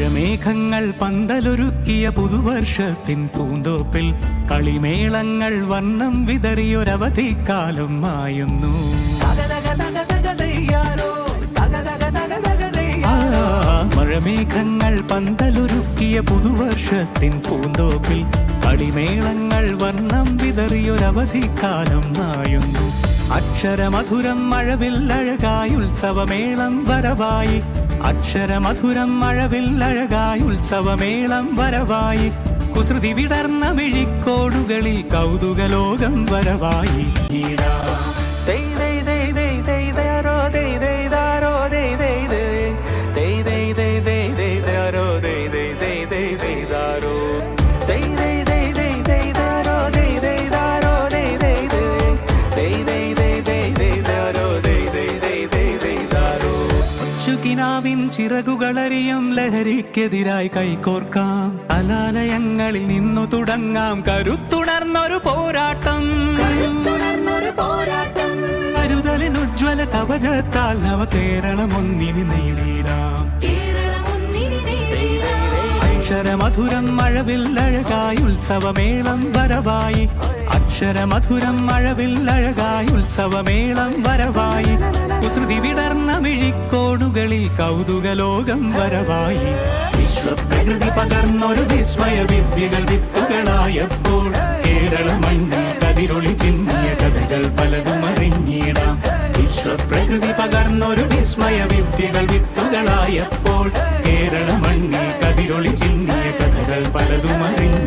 മഴമേഘങ്ങൾ പന്തലൊരുക്കിയ പുതുവർഷത്തിൻ പൂന്തോപ്പിൽ കളിമേളങ്ങൾ വർണ്ണം വിതറിയൊരവധിക്കാലം മായുന്നു. മഴമേഘങ്ങൾ പന്തലൊരുക്കിയ പുതുവർഷത്തിൻ പൂന്തോപ്പിൽ കളിമേളങ്ങൾ വർണ്ണം വിതറിയൊരവധിക്കാലം മായുന്നു. അക്ഷരമധുരം മഴവില്ലഴകായി ഉത്സവമേളം വരവായി. അക്ഷരമധുരം മഴവില്ലഴകായി ഉത്സവമേളം വരവായി. കുസൃതി വിടർന്ന മിഴിക്കോടുകളിൽ കൗതുകലോകം വരവായി. കിനാവിൻ ചിറകുകളറിയും ലഹരിക്കെതിരായി കൈകോർക്കാം. കലാലയങ്ങളിൽ നിന്നു തുടങ്ങാം കരുത്തുണർന്നൊരു പോരാട്ടം. കരുതലിനുജ്വല കവചത്താൽ നവകേരളം ഒന്നിനി നേടിയിടാം. അക്ഷരമധുരം മഴവില്ലഴകായി ഉത്സവമേളം വരവായി. അക്ഷരമധുരം മഴവില്ലഴകായി ഉത്സവമേളം വരവായി. കുസൃതി വിടർന്ന മിഴിക്കോടുകളിൽ കൗതുകലോകം വരവായി. വിശ്വപ്രകൃതി പകർന്നൊരു വിസ്മയ വിദ്യകൾ വിത്തുകളായപ്പോൾ കേരള മണ്ണിൽ കതിരൊളി ചിന്നിയ കഥകൾ പലതും അറിഞ്ഞിടാം. വിശ്വപ്രകൃതി പകർന്നൊരു വിസ്മയ വിദ്യകൾ വിത്തുകളായപ്പോൾ കേരള മണ്ണിൽ കതിരൊളി ചിന്നിയ കഥകൾ പലതും അറിഞ്ഞിടാം.